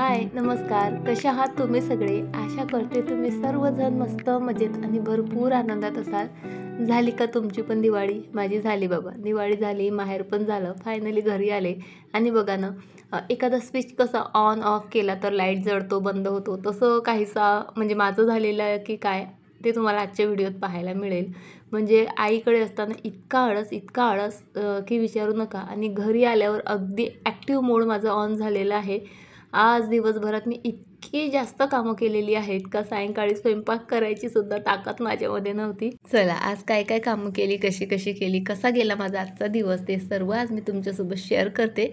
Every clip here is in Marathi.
हाय, नमस्कार. कशा आहात तुम्ही सगळे? आशा करते तुम्ही सर्वजण मस्त मजेत आणि भरपूर आनंदात असाल. झाली का तुमची पण दिवाळी? माझी झाली बाबा. दिवाळी झाली, माहेर पण झालं. फायनली घरी आले आणि बघा ना, एखादा स्विच कसा ऑन ऑफ केला तर लाईट जळतो, बंद होतो. तसं काहीसा म्हणजे माझं झालेलं आहे की काय ते तुम्हाला आजच्या व्हिडिओत पाहायला मिळेल. म्हणजे आईकडे असताना इतका आळस की विचारू नका आणि घरी आल्यावर अगदी ॲक्टिव्ह मोड माझा ऑन झालेला आहे. आज दिवसभरात मी इतकी जास्त कामं केलेली आहेत का सायंकाळी स्वयंपाक करायची सुद्धा ताकद माझ्यामध्ये नव्हती. चला आज काय काय कामं केली, कशी कशी केली, कसा गेला माझा आजचा दिवस ते सर्व आज मी तुमच्यासोबत शेअर करते.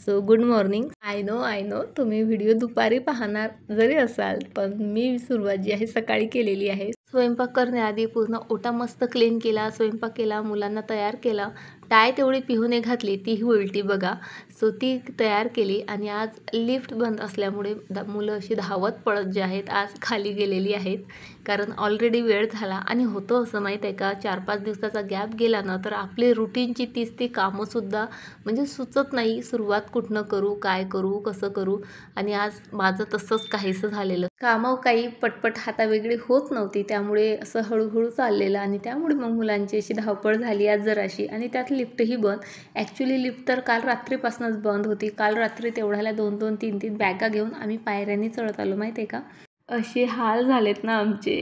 So good morning. I know तुम्ही व्हिडिओ दुपारी पाहणार जरी असाल, पण मी सुरुवात जी आहे सकाळी केलेली आहे. स्वयंपाक करण्याआधी पूर्ण ओटा मस्त क्लीन केला, स्वयंपाक केला, मुलांना तयार केला. टाय तेवढी पिहूने घातली, तीही उलटी बघा. सो ती तयार केली आणि आज लिफ्ट बंद असल्यामुळे मुलं अशी धावत पळत जे आहेत आज खाली गेलेली आहेत. कारण ऑलरेडी वेळ झाला आणि होतं असं माहीत आहे का, 4-5 दिवसाचा गॅप गेला ना तर आपली रुटीनची ती कामंसुद्धा म्हणजे सुचत नाही. सुरुवात कुठनं करू, काय करू, कसं करू. आणि आज माझं तसंच काहीसं झालेलं. कामं काही पटपट हातावेगळी होत नव्हती, त्यामुळे असं हळूहळू चाललेलं आणि त्यामुळे मग मुलांची अशी धावपळ झाली आज जराशी. आणि त्यात लिफ्टही बंद. ॲक्च्युली लिफ्ट तर काल रात्रीपासूनच बंद होती. काल रात्री तेवढ्याला 2-2, 3-3 बॅगा घेऊन आम्ही पायऱ्यांनी चढत आलो माहिती आहे का. असे हाल झालेत ना आमचे.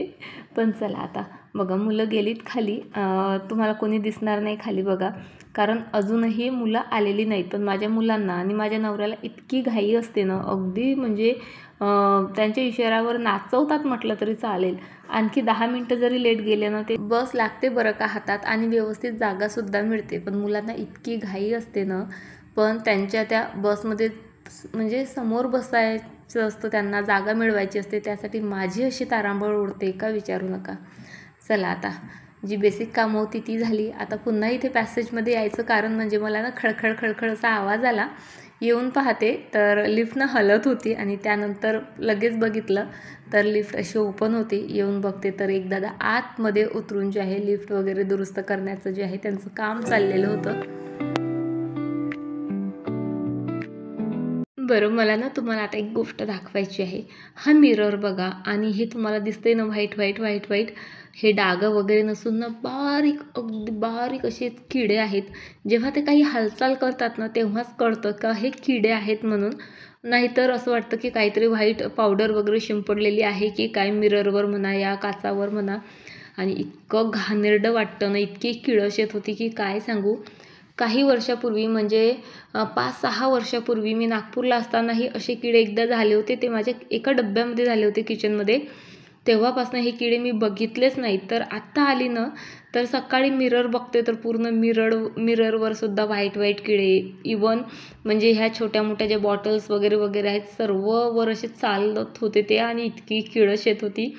पण चला आता बघा, मुलं गेलीत खाली. तुम्हाला कोणी दिसणार नाही खाली बघा, कारण अजूनही मुलं आलेली नाहीत. पण माझ्या मुलांना आणि माझ्या नवऱ्याला इतकी घाई असते ना, अगदी म्हणजे त्यांच्या इशाऱ्यावर नाचवतात म्हटलं तरी चालेल. आणखी 10 मिनटं जरी लेट गेले ना, ते बस लागते बरं का हातात आणि व्यवस्थित जागासुद्धा मिळते. पण मुलांना इतकी घाई असते ना, पण त्यांच्या त्या बसमध्ये म्हणजे समोर बसायचं असतं, त्यांना जागा मिळवायची असते. त्यासाठी माझी अशी तारांबळ उडते का विचारू नका. चला आता जी बेसिक कामं होती ती झाली. आता पुन्हा इथे पॅसेजमध्ये यायचं कारण म्हणजे मला ना खळखळ असा आवाज आला. येऊन पाहते तर लिफ्टनं हलत होती आणि त्यानंतर लगेच बघितलं तर लिफ्ट अशी ओपन होती. येऊन बघते तर एक दादा आतमध्ये उतरून जे आहे लिफ्ट वगैरे दुरुस्त करण्याचं जे आहे त्यांचं काम चाललेलं होतं. बरं, मला ना तुम्हाला आता एक गोष्ट दाखवायची आहे. हा मिरर बघा आणि हे तुम्हाला दिसतंय ना व्हाईट हे डागं वगैरे नसून ना अगदी बारीक असे किडे आहेत. जेव्हा ते काही हालचाल करतात ना तेव्हाच कळतं का हे किडे आहेत म्हणून. नाहीतर असं वाटतं की काहीतरी व्हाईट पावडर वगैरे शिंपडलेली आहे की काय मिररवर म्हणा या काचावर म्हणा. आणि इतकं घाणेरडं वाटतं ना, इतकी किळस येत होती की काय सांगू. काही वर्षापूर्वी म्हणजे 5-6 वर्षापूर्वी मी नागपूरला असतानाही असे किडे एकदा झाले होते. ते माझ्या एका डब्यामध्ये झाले होते किचनमध्ये. तेव्हापासून हे किडे मी बघितलेच नाहीत. तर आत्ता आली ना तर सकाळी मिरर बघते तर पूर्ण मिररवर सुद्धा व्हाईट किडे. इवन म्हणजे ह्या छोट्या मोठ्या ज्या बॉटल्स वगैरे आहेत सर्ववर असे चालत होते ते आणि इतकी किळस येत होती.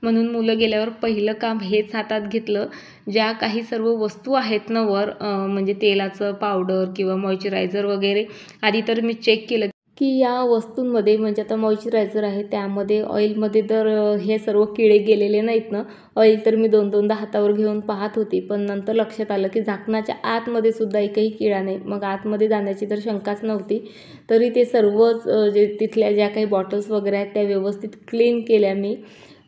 म्हणून मुलं गेल्यावर पहिलं काम हेच हातात घेतलं. ज्या काही सर्व वस्तू आहेत ना वर म्हणजे तेलाचं पावडर किंवा मॉइश्चरायझर वगैरे, आधी तर मी चेक केलं की या वस्तूंमध्ये म्हणजे आता मॉइश्चरायझर आहे त्यामध्ये ऑइलमध्ये तर हे सर्व किडे गेलेले नाहीत ना. ऑइल तर मी 2-2दा हातावर घेऊन पाहत होती, पण नंतर लक्षात आलं की झाकणाच्या आतमध्ये सुद्धा एकही किडा नाही. मग आतमध्ये जाण्याची तर शंकाच नव्हती. तरी ते सर्वच जे तिथल्या ज्या काही बॉटल्स वगैरे आहेत त्या व्यवस्थित क्लीन केल्या मी.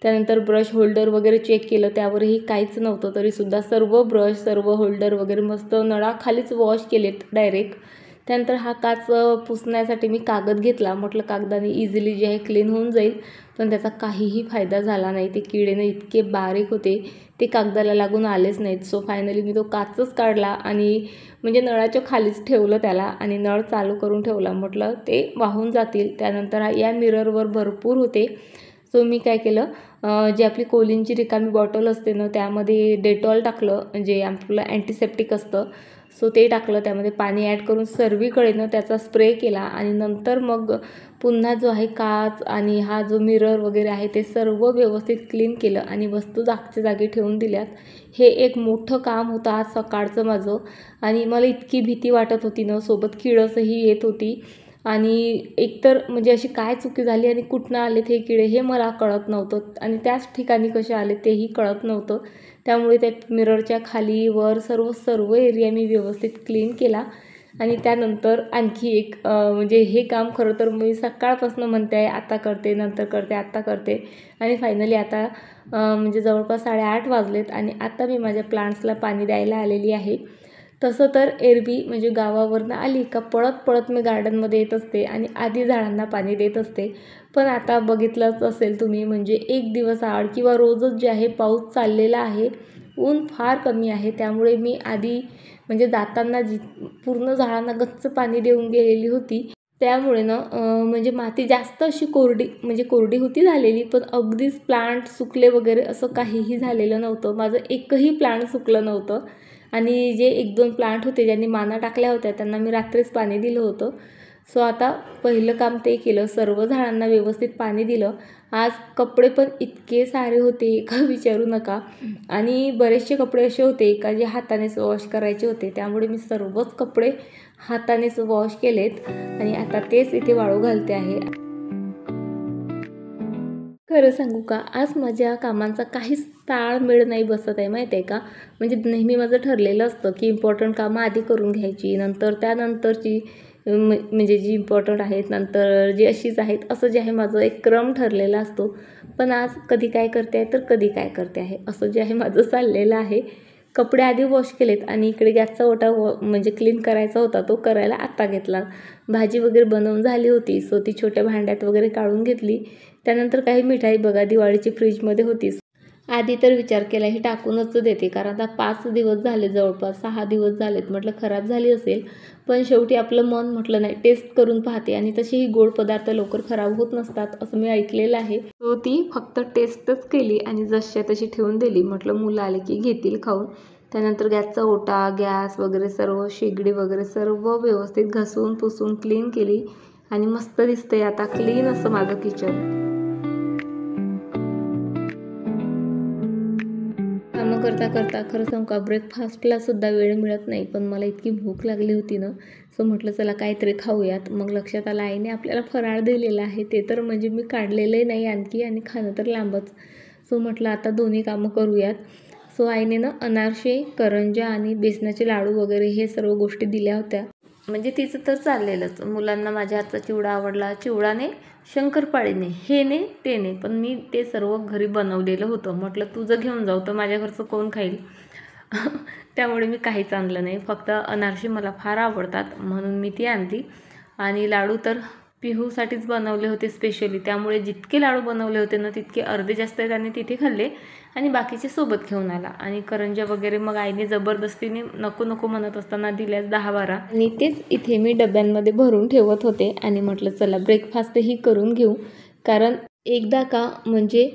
त्यानंतर ब्रश होल्डर वगैरे चेक केलं, त्यावरही काहीच नव्हतं. तरीसुद्धा सर्व ब्रश सर्व होल्डर वगैरे मस्त नळाखालीच वॉश केलेत डायरेक्ट. त्यानंतर हा काच पुसण्यासाठी मी कागद घेतला. म्हटलं कागदाने इझिली जे आहे क्लीन होऊन जाईल, पण त्याचा काहीही फायदा झाला नाही. ते किडे इतके बारीक होते, ते कागदाला लागून आलेच नाहीत. सो फायनली मी तो काचच काढला आणि म्हणजे नळाच्या खालीच ठेवलं त्याला आणि नळ चालू करून ठेवला. म्हटलं ते वाहून जातील. त्यानंतर या मिररवर भरपूर होते. सो मी काय केलं, जी आपली कोलिनची रिकामी बॉटल असते ना त्यामध्ये डेटॉल टाकलं, जे आपलं अँटीसेप्टिक असतं. सो ते टाकलं, त्यामध्ये पाणी ॲड करून सर्वीकडे ना त्याचा स्प्रे केला आणि नंतर मग पुन्हा जो आहे काच आणि हा जो मिरर वगैरे आहे ते सर्व व्यवस्थित क्लीन केलं आणि वस्तू जागच्या जागी ठेवून दिल्यात. हे एक मोठं काम होतं आज सकाळचं माझं. आणि मला इतकी भीती वाटत होती ना, सोबत किळसही येत होती. आणि एकतर म्हणजे अशी काय चुकी झाली आणि कुठनं आलेत हे किडे हे मला कळत नव्हतं आणि त्याच ठिकाणी कसे आले तेही कळत नव्हतं. त्यामुळे त्या मिररच्या खाली वर सर्व एरिया मी व्यवस्थित क्लीन केला आणि त्यानंतर आणखी एक म्हणजे हे काम खरं तर मी सकाळपासून म्हणते आहे, आता करते, नंतर करते, आत्ता करते आणि फायनली आता म्हणजे जवळपास 8:30 वाजलेत आणि आता मी माझ्या प्लांट्सला पाणी द्यायला आलेली आहे. तसं तर एरवी म्हणजे गावावरनं आली का पळत पळत मी गार्डनमध्ये येत असते आणि आधी झाडांना पाणी देत असते. पण आता बघितलंच असेल तुम्ही म्हणजे एक दिवस आड किंवा रोजच जे आहे पाऊस चाललेला आहे, ऊन फार कमी आहे. त्यामुळे मी आधी म्हणजे जाताना पूर्ण झाडांना गच्च पाणी देऊन गेलेली होती. त्यामुळे ना म्हणजे माती जास्त अशी कोरडी होती झालेली, पण अगदीच प्लांट सुकले वगैरे असं काहीही झालेलं नव्हतं. माझं एकही प्लांट सुकलं नव्हतं आणि जे 1-2 प्लांट होते ज्यांनी माना टाकल्या होत्या त्यांना मी रात्रीच पाणी दिलं होतं. सो आता पहिलं काम ते केलं, सर्व झाडांना व्यवस्थित पाणी दिलं. आज कपडे पण इतके सारे होते का विचारू नका आणि बरेचसे कपडे असे होते का जे हातानेच वॉश करायचे होते. त्यामुळे मी सर्वच कपडे हातानेच वॉश केलेत आणि आता तेच इथे वाळू घालते आहे. खरं सांगू का, आज माझ्या कामांचा काहीच ताळमेळ नाही बसत आहे माहीत आहे का. म्हणजे नेहमी माझं ठरलेलं असतं की इम्पॉर्टंट कामं आधी करून घ्यायची, नंतर त्यानंतरची म्हणजे जी इम्पॉर्टंट आहेत नंतर जी अशीच आहेत, असं जे आहे माझं एक क्रम ठरलेला असतो. पण आज कधी काय करते आहे तर कधी काय करते आहे असं जे आहे माझं चाललेलं आहे. कपडे आधी वॉश केलेत आणि इकडे गॅसचा ओटा म्हणजे क्लीन करायचा होता, तो करायला आत्ता घेतला. भाजी वगैरे बनवून झाली होती, सो ती छोट्या भांड्यात वगैरे काढून घेतली. त्यानंतर काही मिठाई बघा दिवाळीची फ्रीजमध्ये होतीच. आधी तर विचार केला ही टाकूनच देते, कारण आता 5 दिवस झाले, जवळपास 6 दिवस झालेत, म्हटलं खराब झाली असेल. पण शेवटी आपलं मन म्हटलं नाही, टेस्ट करून पाहते आणि तसेही गोड पदार्थ लवकर खराब होत नसतात असं मी ऐकलेलं आहे. तो ती फक्त टेस्टच केली आणि जशी तशी ठेवून दिली. म्हटलं मुलं आले की घेतील खाऊन. त्यानंतर गॅसचा ओटा, गॅस वगैरे सर्व शेगडी वगैरे सर्व व्यवस्थित घासून पुसून क्लीन केली आणि मस्त दिसतंय आता क्लीन असं माझं किचन. कामं करता करता खरं सांगू का, ब्रेकफास्टला सुद्धा वेळ मिळत नाही. पण मला इतकी भूक लागली होती ना, सो म्हटलं चला काहीतरी खाऊयात. मग लक्षात आलं आईने आपल्याला फराळ दिलेला आहे, ते तर म्हणजे मी काढलेलंही नाही आणखी आणि खाणं तर लांबच. सो म्हटलं आता दोन्ही कामं करूयात. सो आईने ना अनारसे, करंज्या आणि बेसनाचे लाडू वगैरे हे सर्व गोष्टी दिल्या होत्या. म्हणजे तिचं तर चाललेलंच, मुलांना माझ्या हातचा चिवडा आवडला, चिवडाने शंकरपाळीने हे ने ते ने, पण मी ते सर्व घरी बनवलेलं होतं. म्हटलं तुझं घेऊन जाऊ तर माझ्या घरचं कोण खाईल. त्यामुळे मी काहीच आणलं नाही, फक्त अनारसे मला फार आवडतात म्हणून मी ती आणली आणि लाडू तर पिहूसाठीच बनवले होते स्पेशली. त्यामुळे जितके लाडू बनवले होते ना तितके अर्धे जास्त त्याने तिथे खाल्ले आणि बाकीचे सोबत घेऊन आला. आणि करंज्या वगैरे मग आईने जबरदस्तीने नको नको म्हणत असताना दिल्यास 10-12 आणि तेच इथे मी डब्यांमध्ये भरून ठेवत होते आणि म्हटलं चला ब्रेकफास्टही करून घेऊ, कारण एकदा का म्हणजे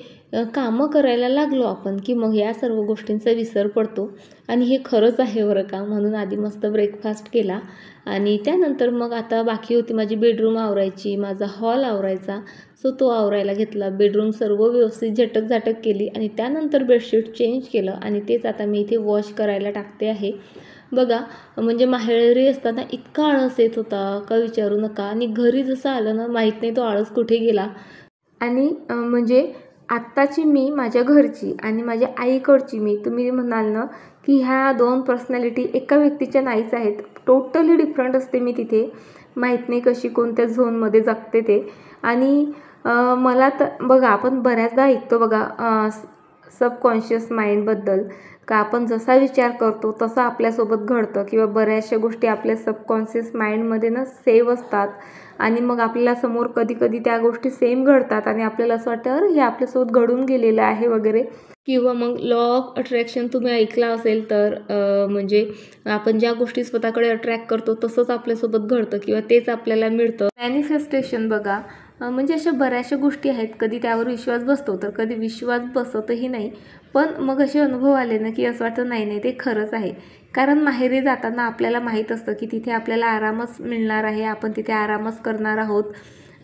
कामं करायला लागलो आपण की मग या सर्व गोष्टींचा विसर पडतो आणि हे खरंच आहे बरं का. म्हणून आधी मस्त ब्रेकफास्ट केला आणि त्यानंतर मग आता बाकी होती माझी बेडरूम आवरायची, माझा हॉल आवरायचा. सो तो आवरायला घेतला, बेडरूम सर्व व्यवस्थित झटक केली आणि त्यानंतर बेडशीट चेंज केलं आणि तेच आता मी इथे वॉश करायला टाकते आहे. बघा म्हणजे माहेरी असताना इतका आळस येत होता का विचारू नका आणि घरी जसं आलं ना माहीत नाही तो आळस कुठे गेला. आणि म्हणजे आत्ताची मी माझ्या घरची आणि माझ्या आईकडची मी, तुम्ही म्हणाल ना की ह्या 2 पर्सनॅलिटी एका व्यक्तीच्या नाहीच आहेत, टोटली डिफरंट असते मी तिथे. माहीत नाही कशी कोणत्या झोनमध्ये जगते ते. आणि मला तर बघा आपण बऱ्याचदा ऐकतो बघा सबकॉन्शियस माइंडबद्दल, का आपण जसा विचार करतो तसं आपल्यासोबत घडतं किंवा बऱ्याचशा गोष्टी आपल्या सबकॉन्शियस माइंडमध्ये ना सेव्ह असतात आणि मग आपल्याला समोर कधी कधी त्या गोष्टी सेम घडतात आणि आपल्याला असं वाटतं अरे हे आपल्यासोबत घडून गेलेलं आहे वगैरे. किंवा मग लॉ ऑफ अट्रॅक्शन तुम्ही ऐकला असेल तर म्हणजे आपण ज्या गोष्टी स्वतःकडे अट्रॅक्ट करतो तसंच आपल्यासोबत घडतं किंवा तेच आपल्याला मिळतं. मॅनिफेस्टेशन बघा म्हणजे अशा बऱ्याचशा गोष्टी आहेत, कधी त्यावर विश्वास बसतो तर कधी विश्वास बसतही नाही. पण मग असे अनुभव आले ना की असं वाटतं नाही ते खरंच आहे. कारण माहेरी जाताना आपल्याला माहीत असतं की तिथे आपल्याला आरामच मिळणार आहे, आपण तिथे आरामच करणार आहोत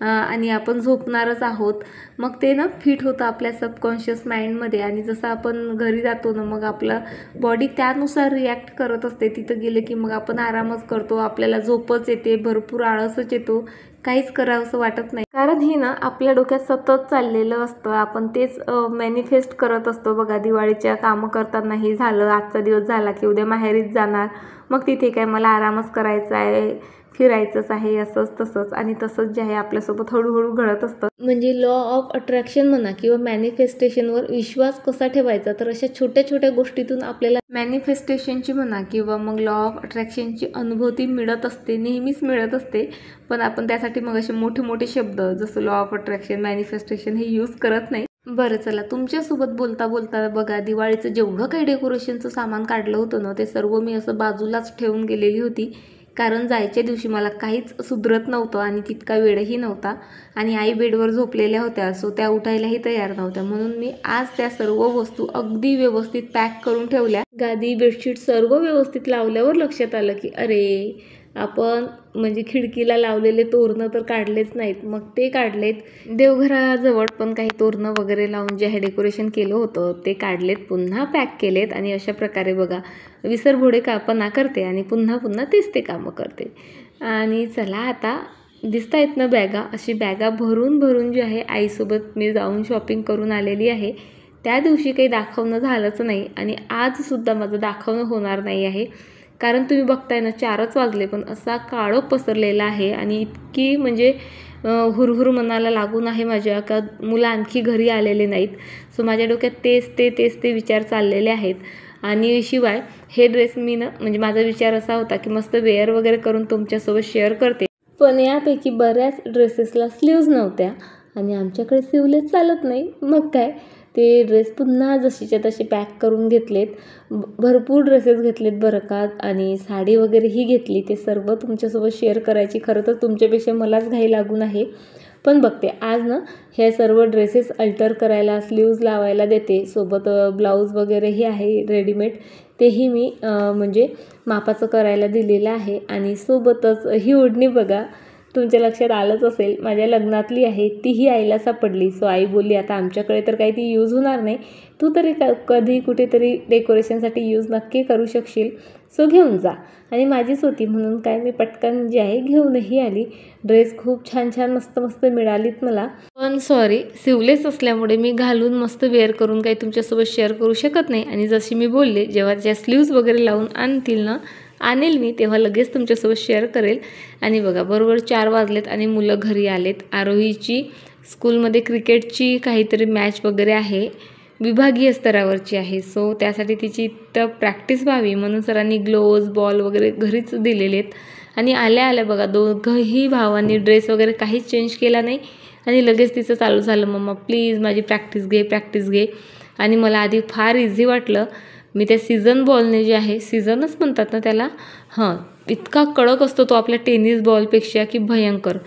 आणि आपण झोपणारच आहोत. मग ते ना फिट होतं आपल्या सबकॉन्शियस माइंडमध्ये आणि जसं आपण घरी जातो ना मग आपलं बॉडी त्यानुसार रिॲक्ट करत असते. तिथं गेलं की मग आपण आरामच करतो, आपल्याला झोपच येते, भरपूर आळसच येतो, काहीच करावंसं वाटत नाही. कारण कारण ही ना आपल्या डोक्यात सतत चाललेलं असतं, आपण तेच मॅनिफेस्ट करत असतो बघा. दिवाळीच्या कामं करताना हे झालं, आजचा दिवस झाला की उद्या माहेरीच जाणार, मग तिथे काय मला आरामच करायचा आहे, फिरायचंच आहे, असंच तसंच. आणि तसंच जे आहे आपल्यासोबत हळूहळू घडत असतं. म्हणजे लॉ ऑफ अट्रॅक्शन म्हणा किंवा मॅनिफेस्टेशनवर विश्वास कसा ठेवायचा, तर अशा छोट्या छोट्या गोष्टीतून आपल्याला मॅनिफेस्टेशनची म्हणा किंवा मग लॉ ऑफ अट्रॅक्शनची अनुभूती मिळत असते, नेहमीच मिळत असते. पण आपण त्यासाठी मग असे मोठे मोठे शब्द जसं लॉ ऑफ अट्रॅक्शन, मॅनिफेस्टेशन हे यूज करत नाही. बरं चला, तुमच्यासोबत बोलता बोलता बघा दिवाळीचं जेवढं काही डेकोरेशनचं सामान काढलं होतं ना, ते सर्व मी असं बाजूलाच ठेवून गेलेली होती. कारण जायच्या दिवशी मला काहीच सुधरत नव्हतं आणि तितका वेळही नव्हता. आणि आई बेडवर झोपलेल्या होत्या, सो त्या उठायलाही तयार नव्हत्या. म्हणून मी आज त्या सर्व वस्तू अगदी व्यवस्थित पॅक करून ठेवल्या. गादी, बेडशीट सर्व व्यवस्थित लावल्यावर लक्षात आलं की अरे, आपण म्हणजे खिडकीला लावलेले तोरणं तर काढलेच नाहीत. मग ते काढलेत. देवघराजवळ पण काही तोरणं वगैरे लावून जे हे डेकोरेशन केलं होतं ते काढलेत, पुन्हा पॅक केलेत. आणि अशा प्रकारे बघा विसरभोळे कापना करते आणि पुन्हा पुन्हा तेच ते कामं करते. आणि चला आता दिसतायत ना बॅगा, अशी बॅगा भरून भरून जी आहे आईसोबत मी जाऊन शॉपिंग करून आलेली आहे. त्या दिवशी काही दाखवणं झालंच नाही आणि आजसुद्धा माझं दाखवणं होणार नाही आहे. कारण तुम्ही बघताय ना 4च वाजले पण असा काळोख पसरलेला आहे आणि इतकी म्हणजे हुरहुर मनाला लागून आहे माझ्या, का मुलं आणखी घरी आलेले नाहीत. सो माझ्या डोक्यात तेच ते विचार चाललेले आहेत. आणि शिवाय हे ड्रेस मी ना म्हणजे माझा विचार असा होता की मस्त वेअर वगैरे करून तुमच्यासोबत शेअर करते, पण यापैकी बऱ्याच ड्रेसेसला स्लीव्ज नव्हत्या आणि आमच्याकडे सिवलेच चालत नाही. मग काय, ते ड्रेस पुन्हा जशीच्या तशी पॅक करून घेतलेत. भरपूर ड्रेसेस घेतलेत बरं का, आणि साडी वगैरेही घेतली. ते सर्व तुमच्यासोबत शेअर करायची खरं तर तुमच्यापेक्षा मलाच घाई लागून आहे. पण बघते आज ना हे सर्व ड्रेसेस अल्टर करायला, स्लीव्ज लावायला देते. सोबत ब्लाऊज वगैरेही आहे रेडीमेड, तेही मी म्हणजे मापाचं करायला दिलेलं आहे. आणि सोबतच ही ओढणी बघा, तुमच्या लक्षात आलंच असेल, माझ्या लग्नातली आहे, तीही आईला सापडली. सो आई बोलली आता आमच्याकडे तर काही ती यूज होणार नाही, तू तरी कधी कुठेतरी डेकोरेशनसाठी यूज नक्की करू शकशील, सो घेऊन जा. आणि माझीच होती म्हणून काय मी पटकन जी आहे घेऊनही आली. ड्रेस खूप छान छान मस्त मस्त मिळालीत मला. पण सॉरी, सिवलेस असल्यामुळे मी घालून मस्त वेअर करून काही तुमच्यासोबत शेअर करू शकत नाही. आणि जशी मी बोलले, जेव्हा त्या स्लीव्ज वगैरे लावून आणेल मी, तेव्हा लगेच तुमच्यासोबत शेअर करेल. आणि बघा बरोबर 4 वाजलेत आणि मुलं घरी आलेत. आरोहीची स्कूलमध्ये क्रिकेटची काहीतरी मॅच वगैरे आहे, विभागीय स्तरावरची आहे. सो त्यासाठी तिची तर प्रॅक्टिस व्हावी म्हणून सरांनी ग्लोव्ज, बॉल वगैरे घरीच दिलेले आहेत. आणि आल्या बघा दोघंही भावांनी ड्रेस वगैरे काहीच चेंज केला नाही आणि लगेच तिचं चालू झालं, मम्मा प्लीज माझी प्रॅक्टिस घे. आणि मला आधी फार इझी वाटलं. मी त्या सीझन बॉलने जे आहे, सीझनच म्हणतात ना त्याला, इतका कडक असतो तो आपल्या टेनिस बॉलपेक्षा की भयंकर.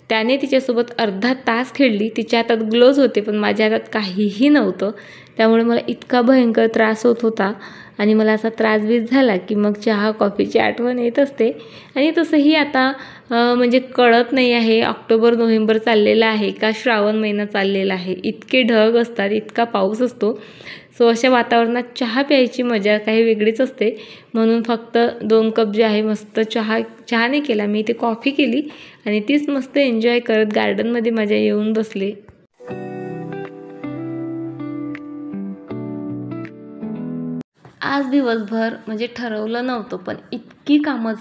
त्याने तिच्यासोबत अर्धा तास खेळली. तिच्या हातात ग्लोव्ज होते पण माझ्या हातात काहीही नव्हतं. त्यामुळे मला इतका भयंकर त्रास होत होता. आणि मला असा त्रासबीज झाला की मग चहा कॉफीची आठवण येत असते. आणि तसंही आता म्हणजे कळत नाही आहे ऑक्टोबर नोव्हेंबर चाललेला आहे का श्रावण महिना चाललेला आहे. इतके ढग असतात, इतका पाऊस असतो. सो अशा वातावरणात चहा प्यायची मजा काही वेगळीच असते. म्हणून फक्त 2 कप जे आहे मस्त चहा नाही केला मी, इथे कॉफी केली आणि तीच मस्त एन्जॉय करत गार्डनमध्ये माझ्या येऊन बसले. आज दिवसभर म्हणजे ठरवलं नव्हतं पण इतकी कामं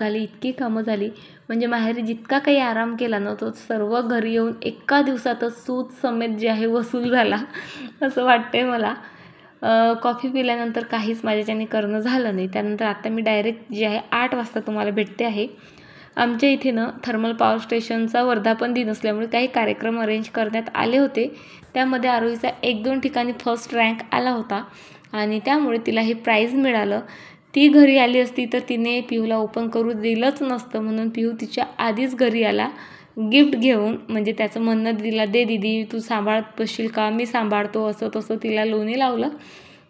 झाली म्हणजे माहेरी जितका काही आराम केला ना तो सर्व घरी येऊन एका दिवसातच सूत समेत जे आहे वसूल झाला असं वाटतंय मला. कॉफी पिल्यानंतर काहीच माझ्याच्याने करणं झालं नाही. त्यानंतर आता मी डायरेक्ट जे आहे 8 वाजता तुम्हाला भेटते आहे. आमच्या इथे ना थर्मल पॉवर स्टेशनचा वर्धापन दिन असल्यामुळे काही कार्यक्रम अरेंज करण्यात आले होते. त्यामध्ये आरोहीचा 1-2 ठिकाणी फर्स्ट रँक आला होता आणि त्यामुळे तिला हे प्राईज मिळालं. ती घरी आली असती तर तिने पिहूला ओपन करू दिलंच नसतं. म्हणून पिहू तिच्या आधीच घरी आला गिफ्ट घेऊन. म्हणजे त्याचं म्हणणं दिला, दे दीदी तू सांभाळत बसशील का, मी सांभाळतो, असं तसं तिला लोणी लावलं.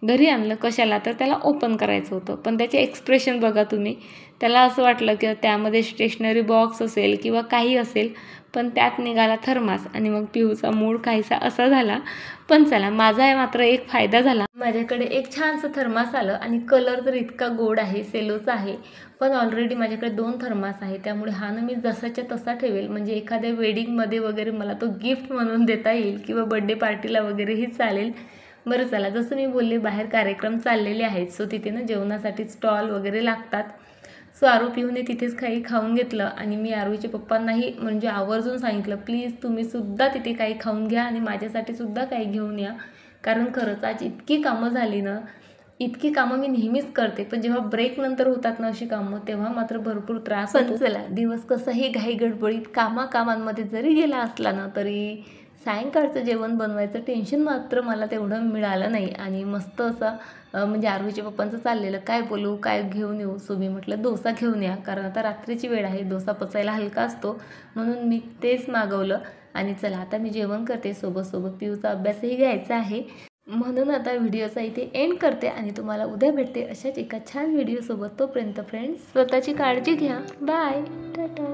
घरी आणलं कशाला, तर त्याला ओपन करायचं होतं. पण त्याचे एक्सप्रेशन बघा तुम्ही, त्याला असं वाटलं की त्यामध्ये स्टेशनरी बॉक्स असेल किंवा काही असेल, पण त्यात निघाला थर्मास आणि मग पिहूचा मूड काहीसा असा झाला. पण चला, माझा मात्र एक फायदा झाला. माझ्याकडे एक छानसं थर्मास आलं आणि कलर तर इतका गोड आहे, सेलोचा आहे. पण ऑलरेडी माझ्याकडे 2 थर्मास आहे, त्यामुळे हा ना मी जसाच्या तसा ठेवेल. म्हणजे एखाद्या वेडिंगमध्ये वगैरे मला तो गिफ्ट म्हणून देता येईल किंवा बड्डे पार्टीला वगैरेही चालेल. बरं चला, जसं मी बोलले बाहेर कार्यक्रम चाललेले आहेत, सो तिथे ना जेवणासाठी स्टॉल वगैरे लागतात. सो आरू पिऊने तिथेच काही खाऊन घेतलं आणि मी आरूच्या पप्पांनाही म्हणजे आवर्जून सांगितलं, प्लीज तुम्हीसुद्धा तिथे काही खाऊन घ्या आणि माझ्यासाठी सुद्धा काही घेऊन या. कारण खरंच आज इतकी कामं झाली ना, इतकी कामं मी नेहमीच करते, पण जेव्हा ब्रेक नंतर होतात ना अशी कामं, तेव्हा मात्र भरपूर त्रास होतो. चला, दिवस कसाही घाई गडबडीत कामाकामांमध्ये जरी गेला असला ना, तरी सायंकाळचं जेवण बनवायचं टेन्शन मात्र मला तेवढं मिळालं नाही. आणि मस्त असं म्हणजे आरूच्या पप्पांचं चाललेलं, काय बोलू काय घेऊन येऊ. सो मी म्हटलं डोसा घेऊन या, कारण आता रात्रीची वेळ आहे, डोसा पचायला हलका असतो, म्हणून मी तेच मागवलं. आणि चला आता मी जेवण करते, सोबत पिऊचा अभ्यासही घ्यायचा आहे. म्हणून आता व्हिडिओचा इथे एंड करते आणि तुम्हाला उद्या भेटते अशाच एका छान व्हिडिओसोबत. तोपर्यंत फ्रेंड्स, स्वतःची काळजी घ्या. बाय, टाटा.